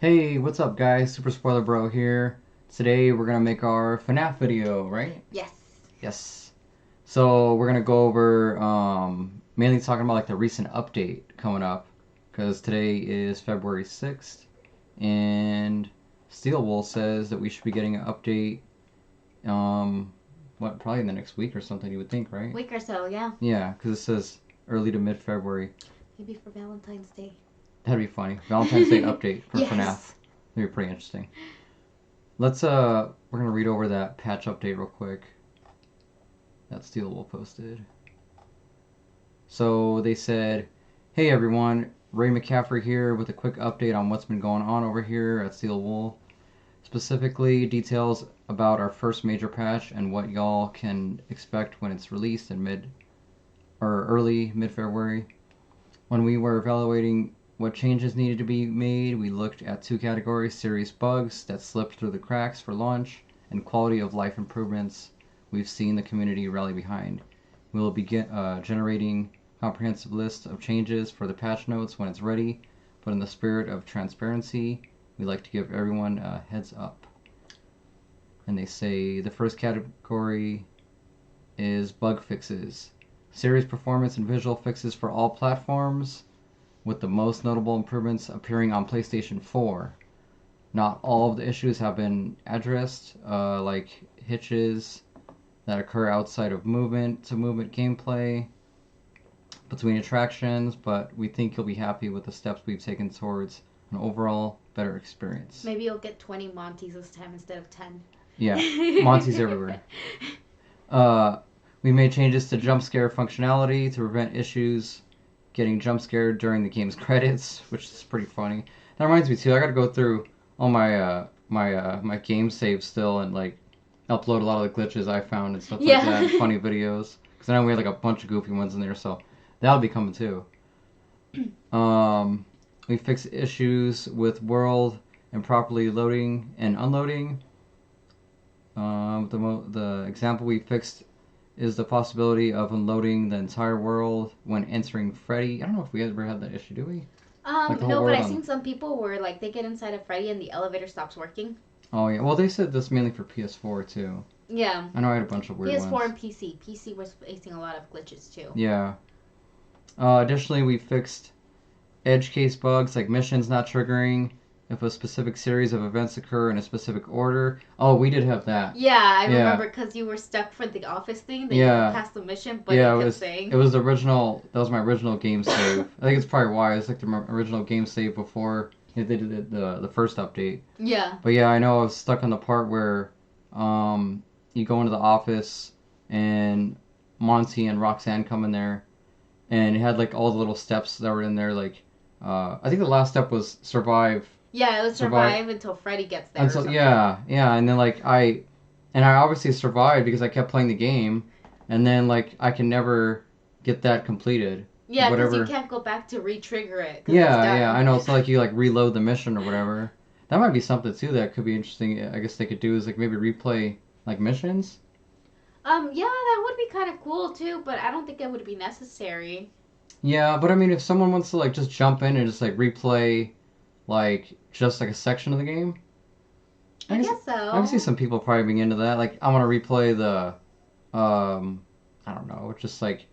Hey, what's up guys? Super Spoiler Bro here. Today we're gonna make our FNAF video, right? Yes. Yes. So we're gonna go over mainly talking about like the recent update coming up, because today is February 6th, and Steel Wool says that we should be getting an update probably in the next week or something, you would think, right? Week or so, yeah. Yeah, because it says early to mid February. Maybe for Valentine's Day. That'd be funny. Valentine's Day update for FNAF. Yes. That'd be pretty interesting. We're gonna read over that patch update real quick that Steel Wool posted. So they said, "Hey everyone, Ray McCaffrey here with a quick update on what's been going on over here at Steel Wool. Specifically, details about our first major patch and what y'all can expect when it's released in early mid February. When we were evaluating what changes needed to be made, we looked at two categories: serious bugs that slipped through the cracks for launch, and quality of life improvements we've seen the community rally behind. We will begin generating comprehensive list of changes for the patch notes when it's ready, but in the spirit of transparency, we like to give everyone a heads up." And they say the first category is bug fixes. Serious performance and visual fixes for all platforms, with the most notable improvements appearing on PlayStation 4. Not all of the issues have been addressed, like hitches that occur outside of movement-to-movement gameplay between attractions, but we think you'll be happy with the steps we've taken towards an overall better experience. Maybe you'll get 20 Monties this time instead of 10. Yeah, Monty's everywhere. We made changes to jump scare functionality to prevent issues getting jump scared during the game's credits, which is pretty funny. That reminds me too. I got to go through all my game saves still and like upload a lot of the glitches I found and stuff like that, and funny videos. Because I know we had like a bunch of goofy ones in there, so that'll be coming too. We fixed issues with world improperly loading and unloading. The example we fixed is the possibility of unloading the entire world when entering Freddy. I don't know if we ever had that issue, do we? Like the whole No, but world I've seen some people where like they get inside of Freddy and the elevator stops working. Oh yeah, well they said this mainly for PS4 too. Yeah. I know I had a bunch of weird PS4 ones. and PC. PC was facing a lot of glitches too. Yeah. Additionally, we fixed edge case bugs like missions not triggering if a specific series of events occur in a specific order. Oh, we did have that. Yeah, I remember because you were stuck for the office thing. That you could pass the mission, but yeah, it kept saying. It was the original. That was my original game save. I think it's probably why it's like the original game save before they did the first update. Yeah. But yeah, I know I was stuck on the part where you go into the office and Monty and Roxanne come in there, and it had like all the little steps that were in there. Like I think the last step was survive. Yeah, it was survive until Freddy gets there. Until yeah, and then like I obviously survived because I kept playing the game, and then like I can never get that completed. Yeah, because you can't go back to re-trigger it. Yeah, I know. It's like you like reload the mission or whatever. That might be something too that could be interesting. I guess they could do is like maybe replay like missions. Yeah, that would be kind of cool too, but I don't think it would be necessary. Yeah, but I mean, if someone wants to like just jump in and just like replay, like just like a section of the game, I guess so. I can see some people probably being into that. Like, I want to replay the, I don't know, just like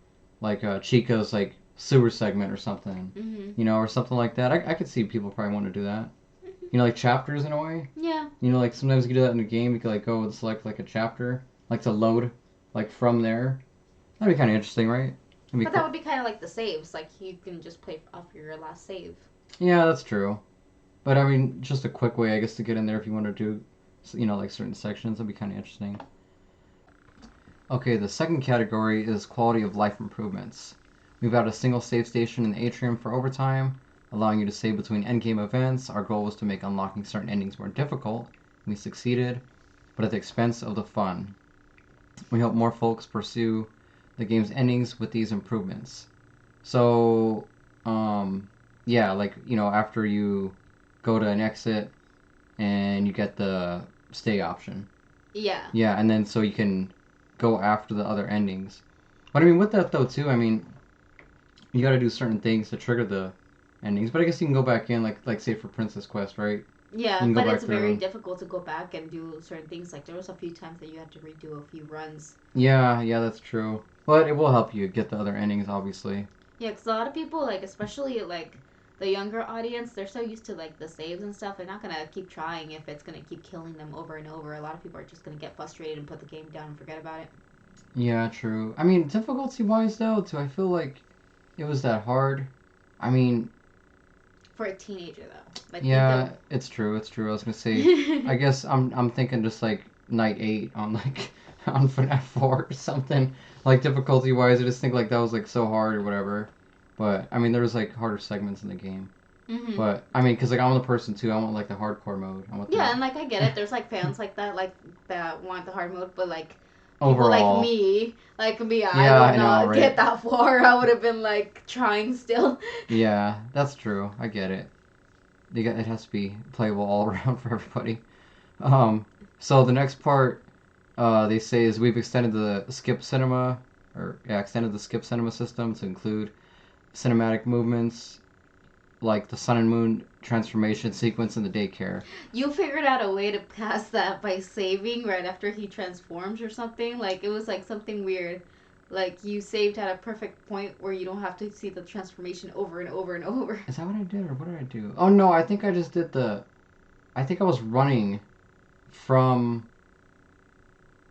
Chico's like sewer segment or something, you know, or something like that. I could see people probably want to do that. You know, like chapters in a way. Yeah. You know, like sometimes you can do that in a game. You can like go and select like a chapter, like to load, like from there. That'd be kind of interesting, right? But that would be kind of like the saves. Like you can just play off your last save. Yeah, that's true. But I mean, just a quick way, I guess, to get in there if you want to do, you know, like certain sections. That'd be kind of interesting. Okay, the second category is quality of life improvements. We've added a single save station in the atrium for overtime, allowing you to save between endgame events. Our goal was to make unlocking certain endings more difficult. We succeeded, but at the expense of the fun. We hope more folks pursue the game's endings with these improvements. So, yeah, like, you know, after you go to an exit and you get the stay option. Yeah. Yeah, and then so you can go after the other endings. But I mean, with that though too, I mean, you got to do certain things to trigger the endings. But I guess you can go back in, like say for Princess Quest, right? Yeah, You can go but it's back very through. difficult to go back and do certain things. Like there was a few times that you had to redo a few runs. Yeah, yeah, that's true. But it will help you get the other endings, obviously. Yeah, because a lot of people, like especially like the younger audience, they're so used to like the saves and stuff. They're not gonna keep trying if it's gonna keep killing them over and over. A lot of people are just gonna get frustrated and put the game down and forget about it. Yeah, true. I mean, difficulty-wise, though, too, I feel like it was that hard. I mean, For a teenager though, I think yeah, it's true. It's true. I was gonna say, I it. guess I'm thinking just like night 8 on like on FNAF 4 or something. Like difficulty wise, I just think like that was like so hard or whatever. But I mean, there was like harder segments in the game. Mhm. But I mean, cause like I'm the person too. I want like the hardcore mode. I want Yeah, the and like I get it. There's like fans like that, like that want the hard mode, but like people overall. like me, I Yeah, would I know, not get right? that far. I would have been like trying still. Yeah, that's true. I get it. It has to be playable all around for everybody. Um, so the next part they say is we've extended the skip cinema, or yeah, extended the skip cinema system to include cinematic movements like the sun and moon transformation sequence in the daycare. You figured out a way to pass that by saving right after he transforms or something. Like it was like something weird. Like you saved at a perfect point where you don't have to see the transformation over and over and over. Is that what I did, or what did I do? Oh no, I think I just did the. I think I was running from.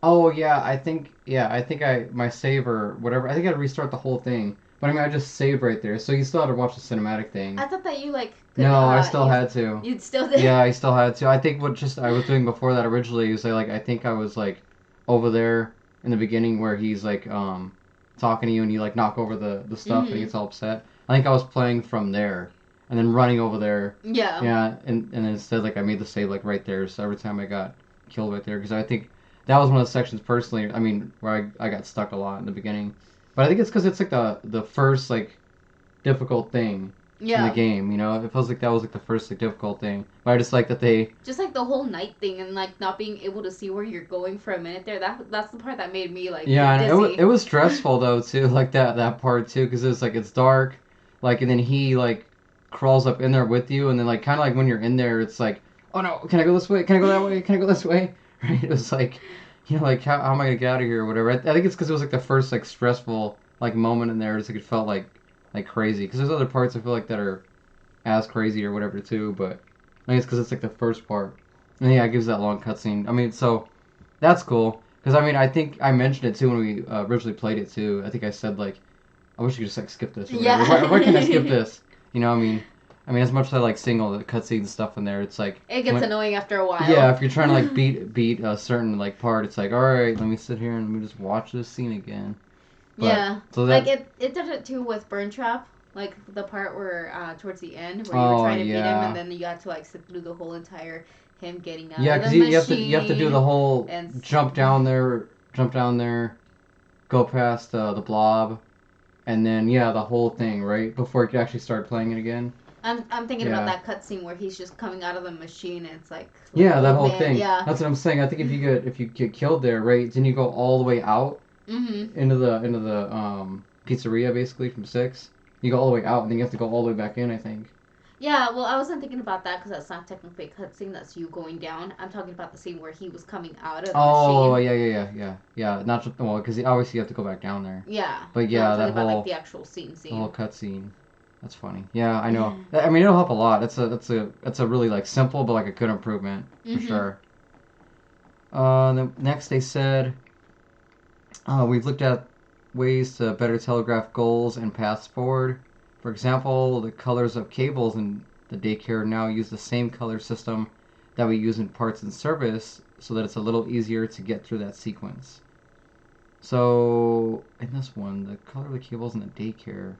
Oh yeah, I think I my save or whatever. I think I had to restart the whole thing. But I mean, I just saved right there, so you still had to watch the cinematic thing. I thought that you like could No, I still use had to. you'd still did. Yeah, I still had to. I think what just I was doing before that originally is I think I was like over there in the beginning where he's like talking to you and you like knock over the stuff and he Mhm. gets all upset. I think I was playing from there and then running over there. Yeah. Yeah, and then instead like I made the save like right there. So every time I got killed right there because I think that was one of the sections personally. I mean where I got stuck a lot in the beginning, but I think it's because it's like the first like difficult thing in the Yeah. game. You know, it feels like that was like the first like difficult thing. But I just like that they. Just like the whole night thing and like not being able to see where you're going for a minute there. That's the part that made me like Yeah, get and it dizzy. was stressful though too, like that part too, because it's like it's dark, like and then he like crawls up in there with you, and then like kind of like when you're in there, it's like, oh no, can I go this way? Can I go that way? Can I go this way? Right? It was like, like how am I gonna get out of here or whatever. I think it's because it was like the first like stressful like moment in there. It's like it felt like crazy. Because there's other parts I feel like that are as crazy or whatever too, but I think it's because it's like the first part. And yeah, it gives that long cutscene. I mean, so that's cool. Because I mean, I think I mentioned it too when we originally played it too. I think I said like, I wish you could just like skip this or whatever. Why can't I skip Yeah. this? You know, I mean, as much as I like seeing all the cutscenes stuff in there, it's like It gets when, annoying after a yeah, while. if you're trying to like beat a certain like part, it's like, all right, let me sit here and let me just watch this scene again. But Yeah. so Like that, it did it too with Burn Trap. Like the part where towards the end where you were oh trying to beat him and yeah, then you had to like sit through the whole entire him getting out yeah, of the because you have to do the machine whole and jump down there, go past the blob, and then yeah, the whole thing right before you can actually start playing it again. I'm thinking about Yeah, that cutscene where he's just coming out of the machine and it's like the yeah, that old whole man. thing. Yeah. That's what I'm saying. I think if you get killed there, right, then you go all the way out Mhm. into the pizzeria basically from 6. You go all the way out, and then you have to go all the way back in. I think. Yeah, well, I wasn't thinking about that because that's not technically a cutscene. That's you going down. I'm talking about the scene where he was coming out of the Oh machine. yeah. Not just well, because obviously you have to go back down there. Yeah. But No, I'm yeah, talking that about like whole the actual scene the whole scene. cutscene. That's funny. Yeah, I know. I mean, it'll help a lot. It's a really like simple but like a good improvement for Mhm. sure. The next they said we've looked at ways to better telegraph goals and paths forward. For example, the colors of cables in the daycare now use the same color system that we use in parts and service, so that it's a little easier to get through that sequence. So in this one, the color of the cables in the daycare.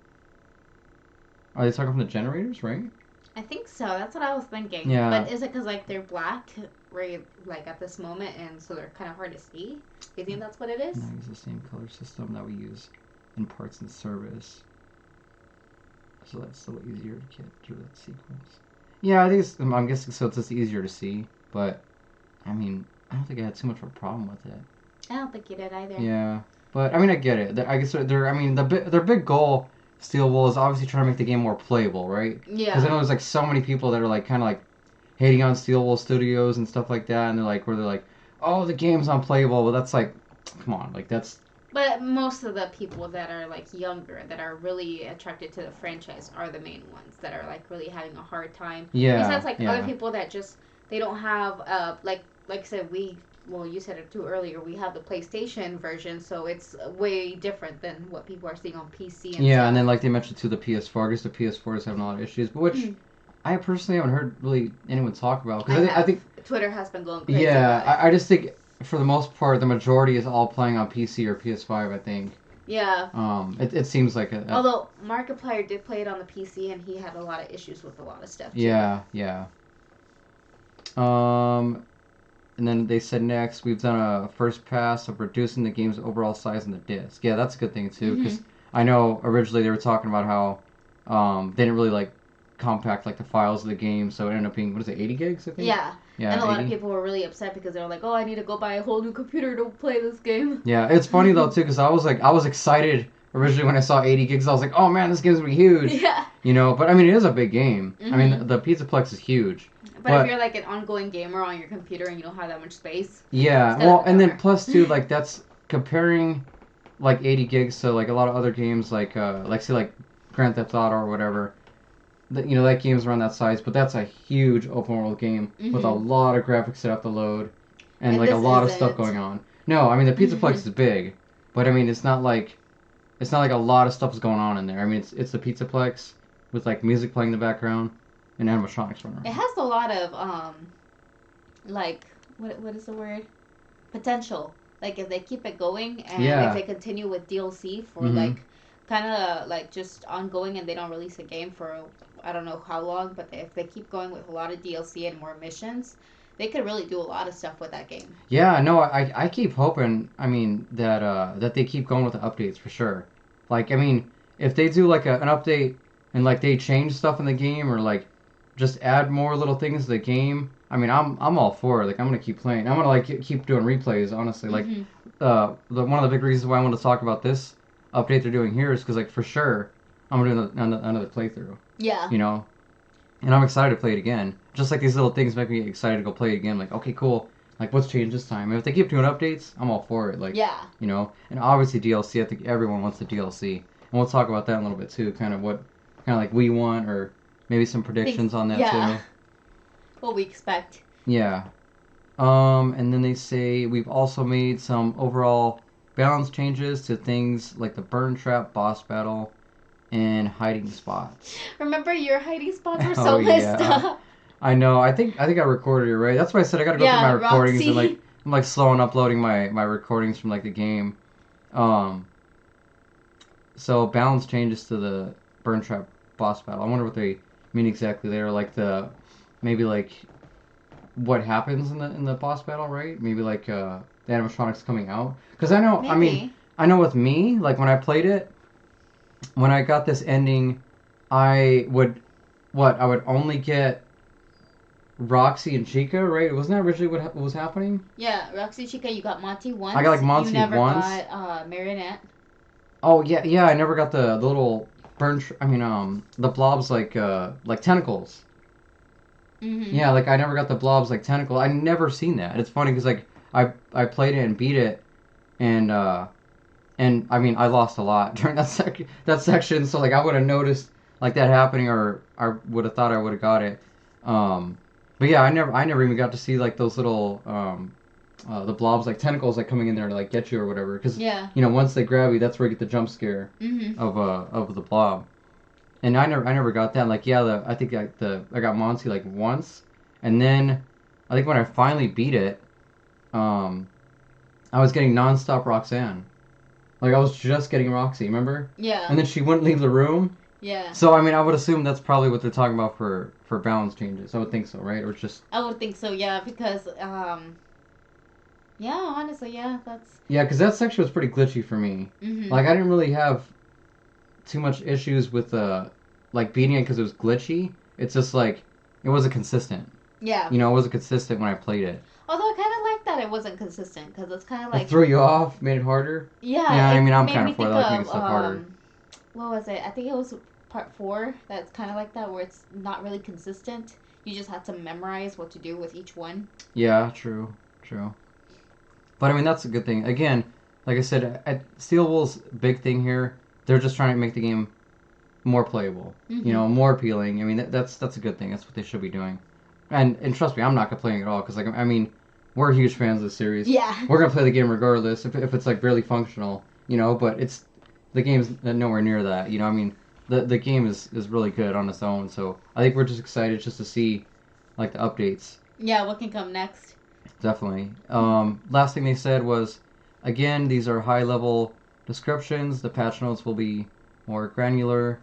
Are they talking from the generators, right? I think so. That's what I was thinking. Yeah. But is it because like they're black, right? Like at this moment, and so they're kind of hard to see. Do you think that's what it is? Now use the same color system that we use in parts and service, so that's a little easier to get through that sequence. Yeah, I think I'm guessing so. It's just easier to see, but I mean, I don't think I had too much of a problem with it. I don't think you did either. Yeah, but I mean, I get it. I guess they're I mean, their big goal, Steel Wool, is obviously trying to make the game more playable, right? Because I Yeah. know there's like so many people that are like kind of like hating on Steelwool Studios and stuff like that, and they're like, oh, the game's unplayable. Well, that's like, come on, like that's But most of the people that are like younger, that are really attracted to the franchise, are the main ones that are like really having a hard time. yeah, Besides, like other yeah. people that just they don't have like I said, we well you said it too earlier. We have the PlayStation version, so it's way different than what people are seeing on PC and Yeah, and then stuff. like they mentioned too the PS4, because the PS4 is having a lot of issues, but which I personally haven't heard really anyone talk about I because I have. think Twitter has been going crazy yeah, about it. I just think for the most part the majority is all playing on PC or PS5. I think Yeah. it seems like Although Markiplier did play it on the PC and he had a lot of issues with a lot of stuff too. yeah, yeah. Um, and then they said next we've done a first pass of reducing the game's overall size on the disc. Yeah, that's a good thing too Hmm. because I know originally they were talking about how they didn't really like compact like the files of the game, so it ended up being what is it, 80 gigs I think. Yeah. And Yeah, a lot of 80. people were really upset because they were like, "Oh, I need to go buy a whole new computer to play this game." Yeah, it's funny though too because I was excited originally when I saw 80 gigs. I was like, oh man, this game's gonna be huge, Yeah. you know. But I mean, it is a big game. I Hmm. mean, the Pizzaplex is huge. But if But you're like an ongoing gamer on your computer and you don't have that much space, it's yeah, kind of well, a and then bummer. plus too, like that's comparing like 80 gigs to like a lot of other games like say like Grand Theft Auto or whatever. That you know that game's around that size, but that's a huge open world game with a Hmm. lot of graphics that have to load and And like a this lot of stuff isn't. going on. No, I mean the Hmm. Pizzaplex is big, but I mean it's not like a lot of stuff is going on in there. I mean it's the Pizzaplex with like music playing in the background and animatronics running It around. has a lot of like what is the word? Potential. Like if they keep it going and if Yeah. they continue with DLC for Mhm. like kind of like just ongoing and they don't release a game for I don't know how long, but if they keep going with a lot of DLC and more missions, they could really do a lot of stuff with that game. Yeah, no, I keep hoping. I mean that they keep going with the updates for sure. Like I mean, if they do like an update and like they change stuff in the game or like just add more little things to the game. I mean, I'm all for it. Like I'm gonna keep playing. I'm gonna like keep doing replays. Honestly, like Hmm. the one of the big reasons why I want to talk about this update they're doing here is because like for sure I'm gonna do another playthrough. Yeah. You know, and I'm excited to play it again. Just like these little things make me excited to go play it again. Like, okay, cool. Like, what's changed this time? And if they keep doing updates, I'm all for it. Like, Yeah. you know, and obviously DLC. I think everyone wants the DLC, and we'll talk about that in a little bit too. Kind of what, kind of like we want, or maybe some Things. predictions on that Yeah. too. What we expect. Yeah. And then they say we've also made some overall balance changes to things like the burn trap boss battle and hiding spots. Remember your hiding spots were Oh so messed yeah. up. I know. I think I recorded it right. That's why I said I got to go through my Yeah, recordings and Roxy. like I'm like slow on uploading my recordings from like the game. Um, so balance changes to the burn trap boss battle. I wonder what they mean exactly there. Like the maybe like what happens in the boss battle, right? Maybe like the animatronics coming out. Because I know. I mean, Maybe. I know with me, like when I played it, when I got this ending, I would what I would only get Roxy and Chica, right? Wasn't that originally what was happening? Yeah, Roxy Chica, you got Monty I got like once. You Monty never once. got Marionette. Oh yeah, yeah. I never got the little burn. I mean, the blobs like tentacles. Mm-hmm. Yeah, like I never got the blobs like tentacle. I never seen that. It's funny because like I played it and beat it, and I mean I lost a lot during that section. So like I would have noticed like that happening, or I would have thought I would have got it. Um, but yeah, I never even got to see like those little the blobs like tentacles like coming in there to like get you or whatever. Because Yeah. you know once they grab you, that's where you get the jump scare Mm-hmm. of the blob. And I never got that. Like yeah, I think I got Monty like once, and then I think when I finally beat it, um, I was getting nonstop Roxanne. Like I was just getting Roxy, remember? Yeah. And then she wouldn't leave the room. Yeah. So I mean, I would assume that's probably what they're talking about for balance changes. I would think so, right? Or just I would think so, yeah, because yeah, honestly, yeah, that's yeah, because that section was pretty glitchy for me. mm-hmm. Like I didn't really have too much issues with like beating it because it was glitchy. It's just like it wasn't consistent. Yeah. You know, it wasn't consistent when I played it. Although I kind of like that it wasn't consistent because it's kind of It like threw you off, made it harder. yeah, Yeah, I it mean, I'm made kind me of for that. think I like making of stuff harder. what was it? I think it was part 4 that's kind of like that where it's not really consistent. You just had to memorize what to do with each one. Yeah, true, true. But I mean, that's a good thing. Again, like I said, Steel Wool's big thing here, they're just trying to make the game more playable, Mm-hmm. more appealing. I mean, that's a good thing. That's what they should be doing. And trust me, I'm not complaining at all because like I mean, we're huge fans of the series. Yeah. We're gonna play the game regardless if it's like barely functional, But the game's nowhere near that. I mean, the game is really good on its own. So I think we're just excited just to see like the updates. Yeah, what can come next? Definitely. Last thing they said was, again, these are high level descriptions. The patch notes will be more granular.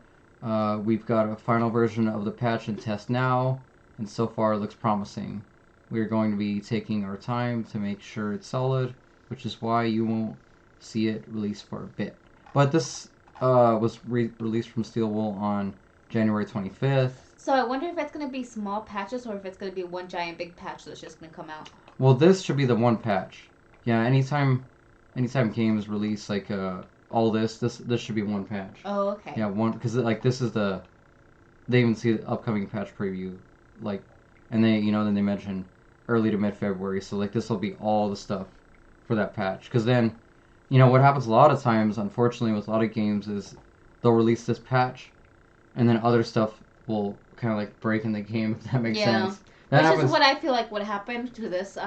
We've got a final version of the patch in test now, and so far it looks promising. We are going to be taking our time to make sure it's solid, which is why you won't see it released for a bit. But this was released from Steel Wool on January 25th. So I wonder if it's gonna be small patches or if it's gonna be one giant big patch that's just gonna come out. Well, this should be the one patch. Yeah, anytime games release like all this should be one patch. Oh, okay. Yeah, one because like this is they even see the upcoming patch preview, like, and they then they mention early to mid February. So like this will be all the stuff for that patch. Because then, what happens a lot of times, unfortunately, with a lot of games is they'll release this patch, and then other stuff will kind of like break in the game if that makes Yeah. sense. That Which is happens. what I feel like what happened to this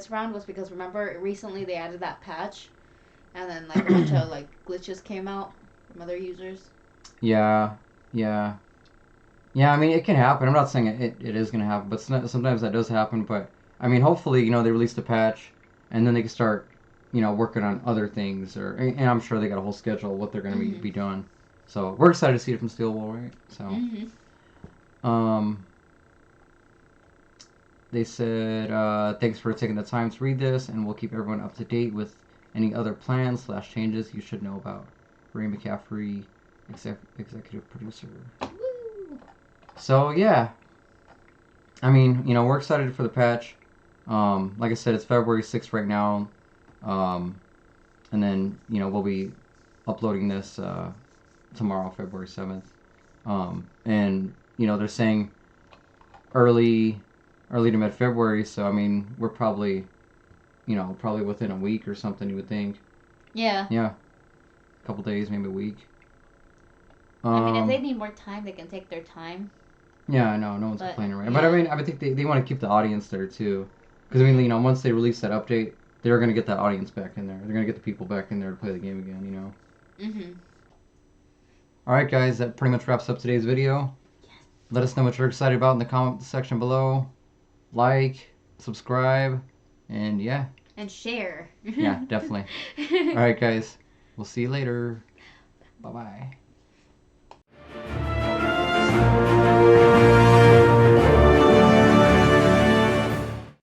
round was because remember recently they added that patch and then like a bunch of like glitches came out from other users. Yeah, yeah. Yeah, I mean, it can happen. I'm not saying it is going to happen, but sometimes that does happen. But, I mean, hopefully, they release the patch, and then they can start, working on other things. And I'm sure they got a whole schedule of what they're going to Mhm. be doing. So, we're excited to see it from Steel Wool, right? So, Mhm. um, they said, thanks for taking the time to read this, and we'll keep everyone up to date with any other plans/changes you should know about. Ray McCaffrey, executive producer. Woo. So, yeah, I mean, we're excited for the patch. Like I said, it's February 6th right now. Um, and then, we'll be uploading this tomorrow, February 7th. And, they're saying early early to mid February, so I mean, we're probably within a week or something, you would think. Yeah. Yeah, a couple days, maybe a week. I mean, if they Um, need more time, they can take their time. yeah, I know, no one's But complaining, right? But I yeah. mean, I think they want to keep the audience there too. Because I mean, once they release that update, they're gonna get that audience back in there. They're gonna get the people back in there to play the game again. Mhm. All right, guys, that pretty much wraps up today's video. Yes. Let us know what you're excited about in the comment section below. Like, subscribe, and yeah, And share. yeah, definitely. All right, guys, we'll see you later. Bye bye.